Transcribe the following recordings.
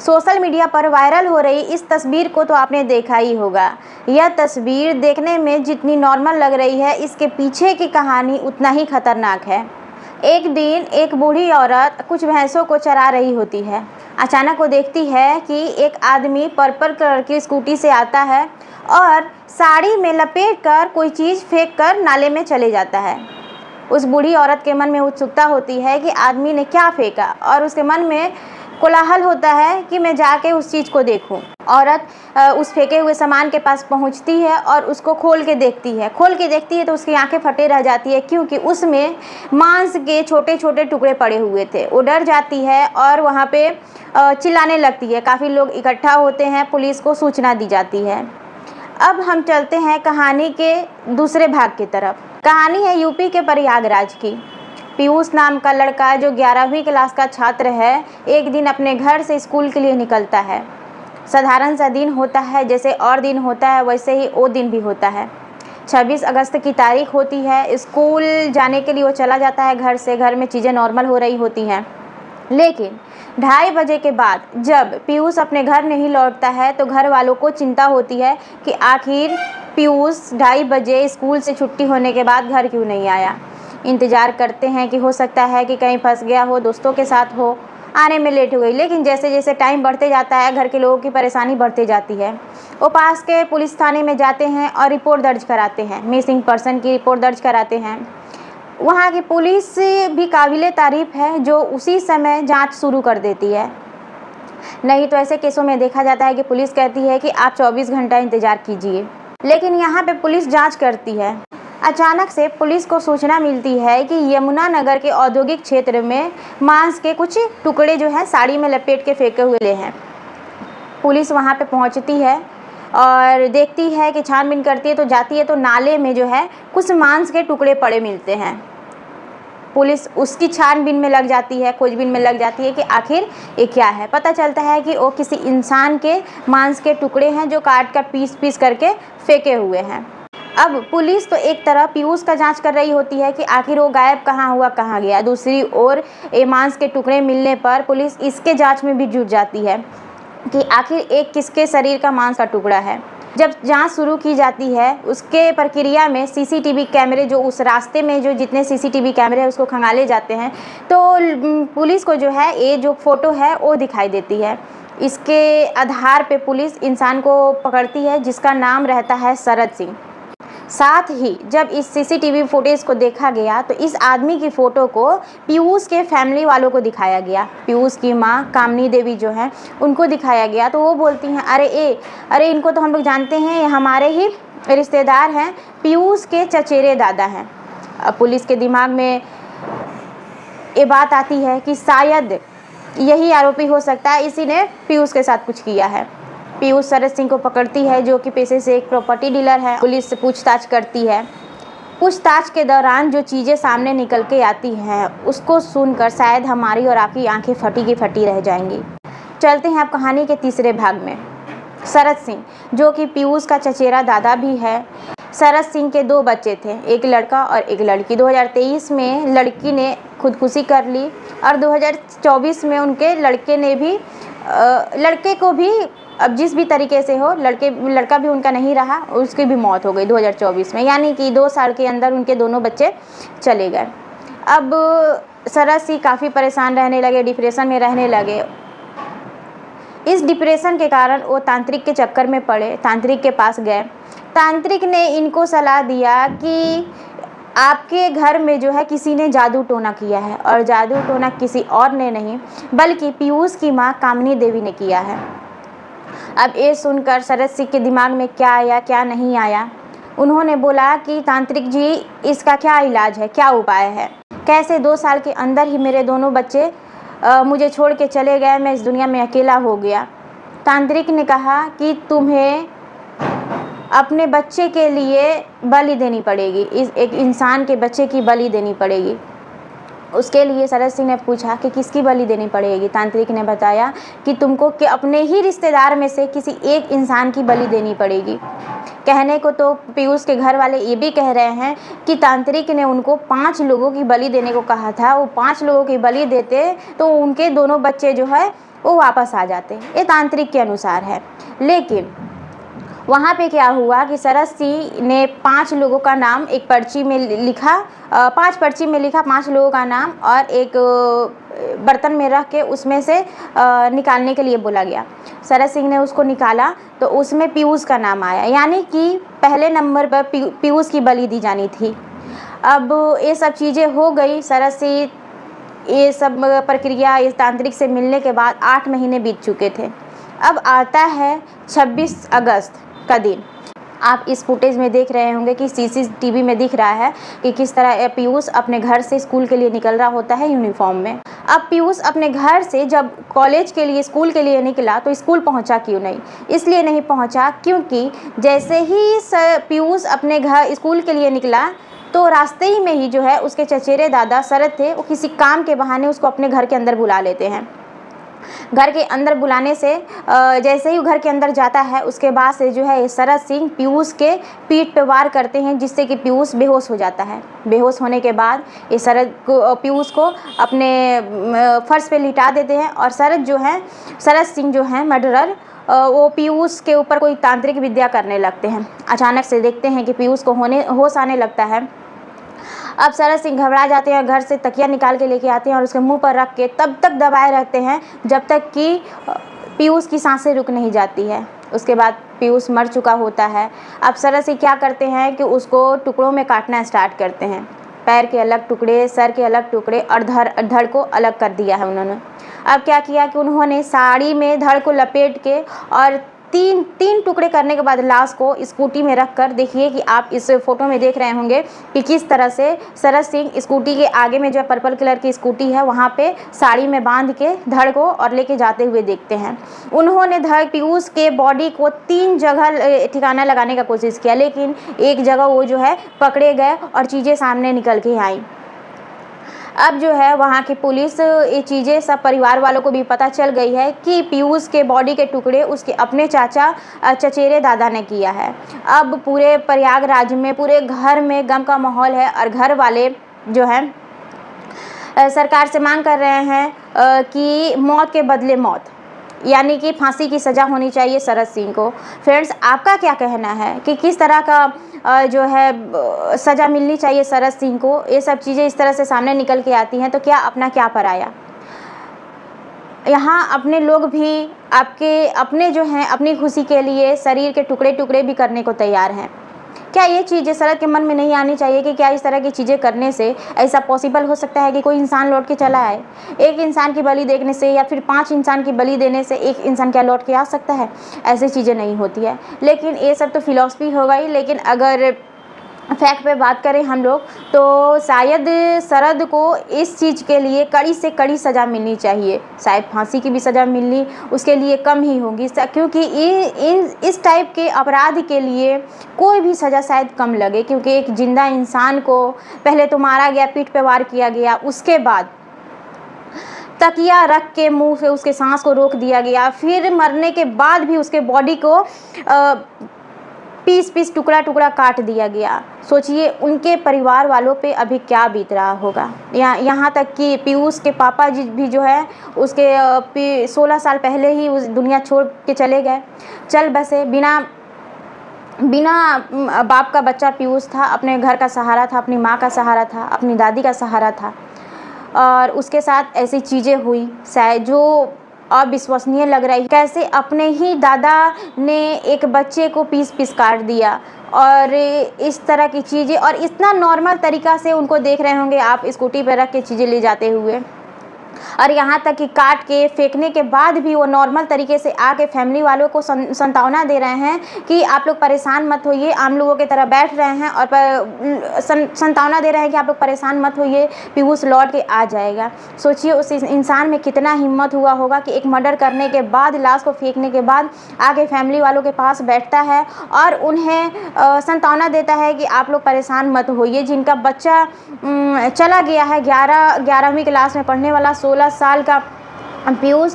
Social media पर viral हो रही इस तस्वीर को तो आपने देखा ही होगा। यह तस्वीर देखने में जितनी नॉर्मल लग रही है, इसके पीछे की कहानी उतना ही खतरनाक है। एक दिन एक बूढ़ी औरत कुछ भैंसों को चरा रही होती है। अचानक वो देखती है कि एक आदमी पर्पल कलर की स्कूटी से आता है और साड़ी में लपेट कर कोई चीज़ फेंक कर नाले में चले जाता है। उस बूढ़ी औरत के मन में उत्सुकता होती है कि आदमी ने क्या फेंका, और उसके मन में कोलाहल होता है कि मैं जाके उस चीज़ को देखूं। औरत उस फेंके हुए सामान के पास पहुंचती है और उसको खोल के देखती है तो उसकी आंखें फटे रह जाती है, क्योंकि उसमें मांस के छोटे छोटे टुकड़े पड़े हुए थे। वो डर जाती है और वहाँ पे चिल्लाने लगती है। काफ़ी लोग इकट्ठा होते हैं, पुलिस को सूचना दी जाती है। अब हम चलते हैं कहानी के दूसरे भाग की तरफ। कहानी है यूपी के प्रयागराज की। पीयूष नाम का लड़का जो 11वीं क्लास का छात्र है, एक दिन अपने घर से स्कूल के लिए निकलता है। साधारण सा दिन होता है, जैसे और दिन होता है वैसे ही वो दिन भी होता है। 26 अगस्त की तारीख होती है। स्कूल जाने के लिए वो चला जाता है घर से। घर में चीज़ें नॉर्मल हो रही होती हैं, लेकिन 2:30 बजे के बाद जब पीयूष अपने घर नहीं लौटता है तो घर वालों को चिंता होती है कि आखिर पीयूष 2:30 बजे स्कूल से छुट्टी होने के बाद घर क्यों नहीं आया। इंतज़ार करते हैं कि हो सकता है कि कहीं फंस गया हो, दोस्तों के साथ हो, आने में लेट हो गई। लेकिन जैसे जैसे टाइम बढ़ते जाता है, घर के लोगों की परेशानी बढ़ती जाती है। वो पास के पुलिस थाने में जाते हैं और रिपोर्ट दर्ज कराते हैं, मिसिंग पर्सन की रिपोर्ट दर्ज कराते हैं। वहाँ की पुलिस भी काबिले तारीफ़ है, जो उसी समय जांच शुरू कर देती है। नहीं तो ऐसे केसों में देखा जाता है कि पुलिस कहती है कि आप 24 घंटा इंतज़ार कीजिए, लेकिन यहाँ पे पुलिस जांच करती है। अचानक से पुलिस को सूचना मिलती है कि यमुनानगर के औद्योगिक क्षेत्र में मांस के कुछ टुकड़े जो हैं साड़ी में लपेट के फेंके हुए हैं। पुलिस वहाँ पे पहुँचती है और देखती है कि छानबीन करती है, तो जाती है तो नाले में जो है कुछ मांस के टुकड़े पड़े मिलते हैं। पुलिस उसकी छानबीन में लग जाती है, खोजबीन में लग जाती है कि आखिर ये क्या है। पता चलता है कि वो किसी इंसान के मांस के टुकड़े हैं जो काट कर पीस करके फेंके हुए हैं। अब पुलिस तो एक तरफ पीयूष का जांच कर रही होती है कि आखिर वो गायब कहाँ हुआ, कहाँ गया। दूसरी ओर ये मांस के टुकड़े मिलने पर पुलिस इसके जांच में भी जुट जाती है कि आखिर एक किसके शरीर का मांस का टुकड़ा है। जब जांच शुरू की जाती है, उसके प्रक्रिया में सीसीटीवी कैमरे जो उस रास्ते में जो जितने सीसीटीवी कैमरे हैं उसको खंगाले जाते हैं, तो पुलिस को जो है ये जो फ़ोटो है वो दिखाई देती है। इसके आधार पे पुलिस इंसान को पकड़ती है जिसका नाम रहता है शरद सिंह। साथ ही जब इस सीसीटीवी फुटेज को देखा गया तो इस आदमी की फ़ोटो को पीयूष के फैमिली वालों को दिखाया गया। पीयूष की माँ कामनी देवी जो है उनको दिखाया गया, तो वो बोलती हैं अरे इनको तो हम लोग जानते हैं, ये हमारे ही रिश्तेदार हैं, पीयूष के चचेरे दादा हैं। अब पुलिस के दिमाग में ये बात आती है कि शायद यही आरोपी हो सकता है, इसी ने पीयूष के साथ कुछ किया है। पीयूष शरद सिंह को पकड़ती है, जो कि पेशे से एक प्रॉपर्टी डीलर है। पुलिस से पूछताछ करती है। पूछताछ के दौरान जो चीज़ें सामने निकल के आती हैं उसको सुनकर शायद हमारी और आपकी आंखें फटी की फटी रह जाएंगी। चलते हैं आप कहानी के तीसरे भाग में। शरद सिंह जो कि पीयूष का चचेरा दादा भी है। शरद सिंह के 2 बच्चे थे, एक लड़का और एक लड़की। 2023 में लड़की ने खुदकुशी कर ली और 2024 में उनके लड़के को भी, अब जिस भी तरीके से हो, लड़का भी उनका नहीं रहा, उसकी भी मौत हो गई 2024 में। यानी कि 2 साल के अंदर उनके दोनों बच्चे चले गए। अब शरद सिंह काफ़ी परेशान रहने लगे, डिप्रेशन में रहने लगे। इस डिप्रेशन के कारण वो तांत्रिक के चक्कर में पड़े, तांत्रिक के पास गए। तांत्रिक ने इनको सलाह दिया कि आपके घर में जो है किसी ने जादू टोना किया है, और जादू टोना किसी और ने नहीं बल्कि पीयूष की माँ कामनी देवी ने किया है। अब ये सुनकर शरद सिंह के दिमाग में क्या आया क्या नहीं आया। उन्होंने बोला कि तांत्रिक जी, इसका क्या इलाज है, क्या उपाय है, कैसे 2 साल के अंदर ही मेरे दोनों बच्चे मुझे छोड़ के चले गए, मैं इस दुनिया में अकेला हो गया। तांत्रिक ने कहा कि तुम्हें अपने बच्चे के लिए बलि देनी पड़ेगी, इस एक इंसान के बच्चे की बलि देनी पड़ेगी। उसके लिए शरद सिंह ने पूछा कि किसकी बलि देनी पड़ेगी। तांत्रिक ने बताया कि तुमको कि अपने ही रिश्तेदार में से किसी एक इंसान की बलि देनी पड़ेगी। कहने को तो पीयूष के घर वाले ये भी कह रहे हैं कि तांत्रिक ने उनको 5 लोगों की बलि देने को कहा था। वो 5 लोगों की बलि देते तो उनके दोनों बच्चे जो है वो वापस आ जाते। ये तांत्रिक के अनुसार है। लेकिन वहाँ पे क्या हुआ कि शरद सिंह ने 5 लोगों का नाम एक पर्ची में लिखा, 5 पर्ची में लिखा 5 लोगों का नाम, और एक बर्तन में रख के उसमें से निकालने के लिए बोला गया। शरद सिंह ने उसको निकाला तो उसमें पीयूष का नाम आया, यानी कि पहले नंबर पर पीयूष की बलि दी जानी थी। अब ये सब चीज़ें हो गई। शरद सिंह ये सब प्रक्रिया इस तांत्रिक से मिलने के बाद 8 महीने बीत चुके थे। अब आता है 26 अगस्त का दिन। आप इस फुटेज में देख रहे होंगे कि सीसीटीवी में दिख रहा है कि किस तरह पीयूष अपने घर से स्कूल के लिए निकल रहा होता है यूनिफॉर्म में। अब पीयूष अपने घर से जब कॉलेज के लिए स्कूल के लिए निकला तो स्कूल पहुंचा क्यों नहीं? इसलिए नहीं पहुंचा क्योंकि जैसे ही पीयूष अपने घर स्कूल के लिए निकला तो रास्ते ही में ही जो है उसके चचेरे दादा शरद थे, वो किसी काम के बहाने उसको अपने घर के अंदर बुला लेते हैं। घर के अंदर बुलाने से जैसे ही वो घर के अंदर जाता है उसके बाद से जो है शरद सिंह पीयूष के पीठ पे वार करते हैं, जिससे कि पीयूष बेहोश हो जाता है। बेहोश होने के बाद ये पीयूष को अपने फर्श पे लिटा देते हैं, और शरद सिंह जो है मर्डरर, वो पीयूष के ऊपर कोई तांत्रिक विद्या करने लगते हैं। अचानक से देखते हैं कि पीयूष को होश आने लगता है। अब शरद सिंह घबरा जाते हैं, घर से तकिया निकाल के लेके आते हैं और उसके मुंह पर रख के तब तक दबाए रखते हैं जब तक कि पीयूष की सांसें रुक नहीं जाती है। उसके बाद पीयूष मर चुका होता है। अब शरद सिंह क्या करते हैं कि उसको टुकड़ों में काटना स्टार्ट करते हैं। पैर के अलग टुकड़े, सर के अलग टुकड़े, और धड़ को अलग कर दिया है उन्होंने। अब क्या किया कि उन्होंने साड़ी में धड़ को लपेट के और तीन टुकड़े करने के बाद लाश को स्कूटी में रख कर, देखिए कि आप इस फोटो में देख रहे होंगे कि किस तरह से शरद सिंह स्कूटी के आगे में जो पर्पल कलर की स्कूटी है वहाँ पे साड़ी में बांध के धड़ को और लेके जाते हुए देखते हैं। उन्होंने पीयूष के बॉडी को 3 जगह ठिकाना लगाने का कोशिश किया, लेकिन एक जगह वो जो है पकड़े गए और चीज़ें सामने निकल के आई। अब जो है वहाँ की पुलिस, ये चीज़ें सब परिवार वालों को भी पता चल गई है कि पीयूष के बॉडी के टुकड़े उसके अपने चचेरे दादा ने किया है। अब पूरे प्रयागराज में, पूरे घर में गम का माहौल है, और घर वाले जो है सरकार से मांग कर रहे हैं कि मौत के बदले मौत, यानी कि फांसी की सज़ा होनी चाहिए शरद सिंह को। फ्रेंड्स, आपका क्या कहना है कि किस तरह का जो है सज़ा मिलनी चाहिए शरद सिंह को? ये सब चीज़ें इस तरह से सामने निकल के आती हैं तो क्या अपना क्या पराया? यहाँ अपने लोग भी अपने जो हैं अपनी खुशी के लिए शरीर के टुकड़े टुकड़े भी करने को तैयार हैं। क्या ये चीज़ें शरद के मन में नहीं आनी चाहिए कि क्या इस तरह की चीज़ें करने से ऐसा पॉसिबल हो सकता है कि कोई इंसान लौट के चला आए? एक इंसान की बलि देखने से या फिर 5 इंसान की बलि देने से एक इंसान क्या लौट के आ सकता है? ऐसी चीज़ें नहीं होती है। लेकिन ये सब तो फिलॉसफी हो गई। लेकिन अगर फैक्ट पे बात करें हम लोग तो शायद शरद को इस चीज़ के लिए कड़ी से कड़ी सज़ा मिलनी चाहिए। शायद फांसी की भी सज़ा मिलनी उसके लिए कम ही होगी, क्योंकि इस टाइप के अपराध के लिए कोई भी सज़ा शायद कम लगे, क्योंकि एक जिंदा इंसान को पहले तो मारा गया, पीठ पे वार किया गया, उसके बाद तकिया रख के मुंह से उसके सांस को रोक दिया गया, फिर मरने के बाद भी उसके बॉडी को पीस टुकड़ा टुकड़ा काट दिया गया। सोचिए उनके परिवार वालों पे अभी क्या बीत रहा होगा। यहाँ तक कि पीयूष के पापा जी भी जो है उसके 16 साल पहले ही उस दुनिया छोड़ के चले गए, चल बसे। बिना बाप का बच्चा पीयूष था, अपने घर का सहारा था, अपनी माँ का सहारा था, अपनी दादी का सहारा था, और उसके साथ ऐसी चीज़ें हुई शायद जो अविश्वसनीय लग रही। कैसे अपने ही दादा ने एक बच्चे को पीस काट दिया, और इस तरह की चीज़ें, और इतना नॉर्मल तरीक़ा से उनको देख रहे होंगे आप स्कूटी पर रख के चीज़ें ले जाते हुए, और यहाँ तक कि काट के फेंकने के बाद भी वो नॉर्मल तरीके से आके फैमिली वालों को संतावना दे रहे हैं कि आप लोग परेशान मत होइए, आम लोगों की तरह बैठ रहे हैं और संतावना दे रहे हैं कि आप लोग परेशान मत होइए, पीयूष लौट के आ जाएगा। सोचिए उस इंसान में कितना हिम्मत हुआ होगा कि एक मर्डर करने के बाद, लाश को फेंकने के बाद आके फैमिली वालों के पास बैठता है और उन्हें संतावना देता है कि आप लोग परेशान मत होइए। जिनका बच्चा चला गया है, 11वीं क्लास में पढ़ने वाला 16 साल का पीयूष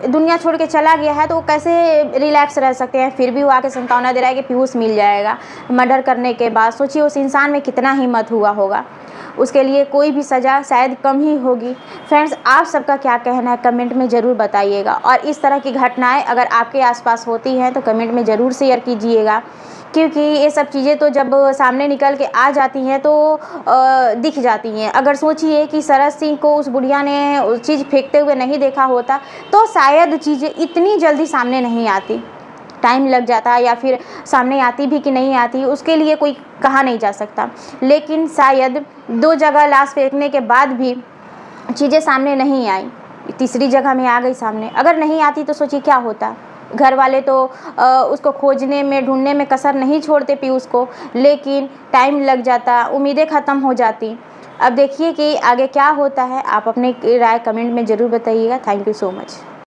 दुनिया छोड़ के चला गया है, तो वो कैसे रिलैक्स रह सकते हैं? फिर भी वो आके संतावना दे रहा है कि पीयूष मिल जाएगा मर्डर करने के बाद। सोचिए उस इंसान में कितना हिम्मत हुआ होगा। उसके लिए कोई भी सज़ा शायद कम ही होगी। फ्रेंड्स, आप सबका क्या कहना है कमेंट में ज़रूर बताइएगा, और इस तरह की घटनाएं अगर आपके आसपास होती हैं तो कमेंट में ज़रूर शेयर कीजिएगा, क्योंकि ये सब चीज़ें तो जब सामने निकल के आ जाती हैं तो दिख जाती हैं। अगर सोचिए कि सरस सिंह को उस बुढ़िया ने उस चीज़ फेंकते हुए नहीं देखा होता तो शायद चीज़ें इतनी जल्दी सामने नहीं आती, टाइम लग जाता, या फिर सामने आती भी कि नहीं आती उसके लिए कोई कहा नहीं जा सकता। लेकिन शायद 2 जगह लाश फेंकने के बाद भी चीज़ें सामने नहीं आई, तीसरी जगह में आ गई सामने। अगर नहीं आती तो सोचिए क्या होता। घर वाले तो उसको खोजने में, ढूंढने में कसर नहीं छोड़ते पीयूष को, लेकिन टाइम लग जाता, उम्मीदें ख़त्म हो जाती। अब देखिए कि आगे क्या होता है। आप अपनी राय कमेंट में ज़रूर बताइएगा। Thank you so much.